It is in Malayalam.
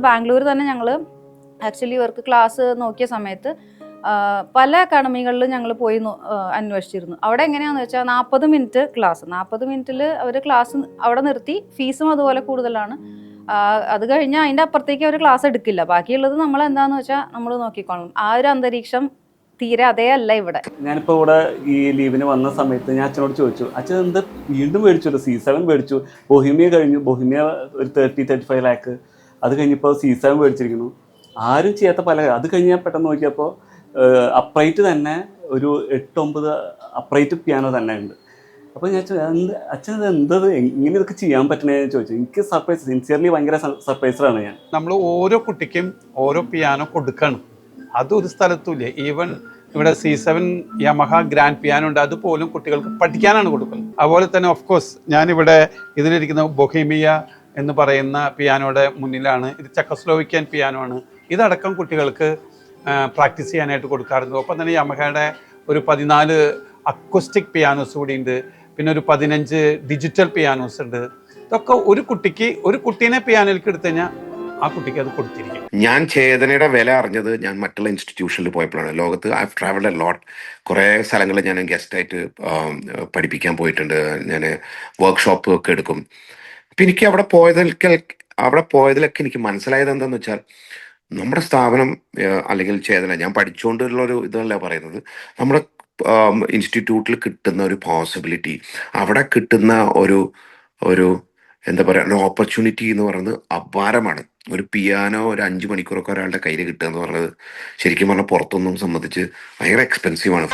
ബാംഗ്ലൂർ തന്നെ ഞങ്ങൾ ആക്ച്വലി ഇവർക്ക് ക്ലാസ് നോക്കിയ സമയത്ത് പല അക്കാഡമികളിലും ഞങ്ങൾ പോയി അന്വേഷിച്ചിരുന്നു. അവിടെ എങ്ങനെയാണെന്ന് വെച്ചാൽ 40 മിനിറ്റ് ക്ലാസ്, 40 മിനിറ്റിൽ അവർ ക്ലാസ് അവിടെ നിർത്തി, ഫീസും അതുപോലെ കൂടുതലാണ്. അത് കഴിഞ്ഞാൽ അതിൻ്റെ അപ്പുറത്തേക്ക് അവർ ക്ലാസ് എടുക്കില്ല. ബാക്കിയുള്ളത് നമ്മൾ എന്താണെന്ന് വെച്ചാൽ നമ്മൾ നോക്കിക്കോളണം. ആ ഒരു അന്തരീക്ഷം തീരെ അതേ അല്ല ഇവിടെ. ഞാനിപ്പോൾ ഇവിടെ ഈ ലീവിന് വന്ന സമയത്ത് ഞാൻ അച്ഛനോട് ചോദിച്ചു, അച്ഛൻ എന്താ വീണ്ടും മേടിച്ചല്ലോ, C7 മേടിച്ചു, ബൊഹീമിയ കഴിഞ്ഞു, ബൊഹീമിയ ഒരു 30-35 ലാക്ക്, അത് കഴിഞ്ഞപ്പോൾ C7 മേടിച്ചിരിക്കുന്നു, ആരും ചെയ്യാത്ത പല. അത് കഴിഞ്ഞ് ഞാൻ പെട്ടെന്ന് നോക്കിയപ്പോൾ അപ്രൈറ്റ് തന്നെ ഒരു 8-9 അപ്രൈറ്റ് പിയാനോ തന്നെ ഉണ്ട്. അപ്പോൾ ഞാൻ അച്ഛൻ ഇത് എന്തത് ഇങ്ങനെ ഇതൊക്കെ ചെയ്യാൻ പറ്റണേന്ന് ചോദിച്ചു. എനിക്ക് സർപ്രൈസ്, സിൻസിയർലി ഭയങ്കര സർപ്രൈസ്ഡാണ് ഞാൻ. നമ്മൾ ഓരോ കുട്ടിക്കും ഓരോ പിയാനോ കൊടുക്കണം, അതൊരു സ്ഥലത്തുമില്ല. ഈവൻ ഇവിടെ C7 യമഹ ഗ്രാൻഡ് പിയാനോ ഉണ്ട്, അതുപോലും കുട്ടികൾക്ക് പഠിക്കാനാണ് കൊടുക്കുന്നത്. അതുപോലെ തന്നെ ഓഫ് കോഴ്സ് ഞാനിവിടെ ഇതിലിരിക്കുന്ന ബൊഹീമിയ എന്ന് പറയുന്ന പിയാനോയുടെ മുന്നിലാണ്. ഇത് ചെക്കോസ്ലോവാക്യൻ പിയാനോ ആണ്. ഇതടക്കം കുട്ടികൾക്ക് പ്രാക്ടീസ് ചെയ്യാനായിട്ട് കൊടുക്കാറുണ്ട്. ഒപ്പം തന്നെ യമഹയുടെ ഒരു 14 അക്വസ്റ്റിക് പിയാനോസ് കൂടി ഉണ്ട്, പിന്നെ ഒരു 15 ഡിജിറ്റൽ പിയാനോസ് ഉണ്ട്. ഇതൊക്കെ ഒരു കുട്ടീനെ പിയാനോയിലേക്ക് എടുത്തു കഴിഞ്ഞാൽ ആ കുട്ടിക്ക് അത് കൊടുത്തിരിക്കും. ഞാൻ ചേതനയുടെ വില അറിഞ്ഞത് ഞാൻ മറ്റുള്ള ഇൻസ്റ്റിറ്റ്യൂഷനിൽ പോയപ്പോഴാണ്. ലോകത്ത് I have travelled a lot. കുറേ സ്ഥലങ്ങളിൽ ഞാൻ ഗസ്റ്റായിട്ട് പഠിപ്പിക്കാൻ പോയിട്ടുണ്ട്. ഞാൻ വർക്ക്ഷോപ്പ് ഒക്കെ എടുക്കും. അപ്പം എനിക്ക് അവിടെ പോയതിലൊക്കെ എനിക്ക് മനസ്സിലായത് എന്താണെന്ന് വെച്ചാൽ, നമ്മുടെ സ്ഥാപനം അല്ലെങ്കിൽ ചേതന, ഞാൻ പഠിച്ചുകൊണ്ടുള്ളൊരു ഇതല്ല പറയുന്നത്, നമ്മുടെ ഇൻസ്റ്റിറ്റ്യൂട്ടിൽ കിട്ടുന്ന ഒരു പോസിബിലിറ്റി, അവിടെ കിട്ടുന്ന ഒരു എന്താ പറയുക, ഒരു ഓപ്പർച്യൂണിറ്റി എന്ന് പറയുന്നത് അപാരമാണ്. ഒരു പിയാനോ ഒരു 5 മണിക്കൂറൊക്കെ ഒരാളുടെ കയ്യിൽ കിട്ടുക എന്ന് പറയുന്നത് ശരിക്കും പറഞ്ഞാൽ പുറത്തൊന്നും സംബന്ധിച്ച് ഭയങ്കര എക്സ്പെൻസീവാണ്.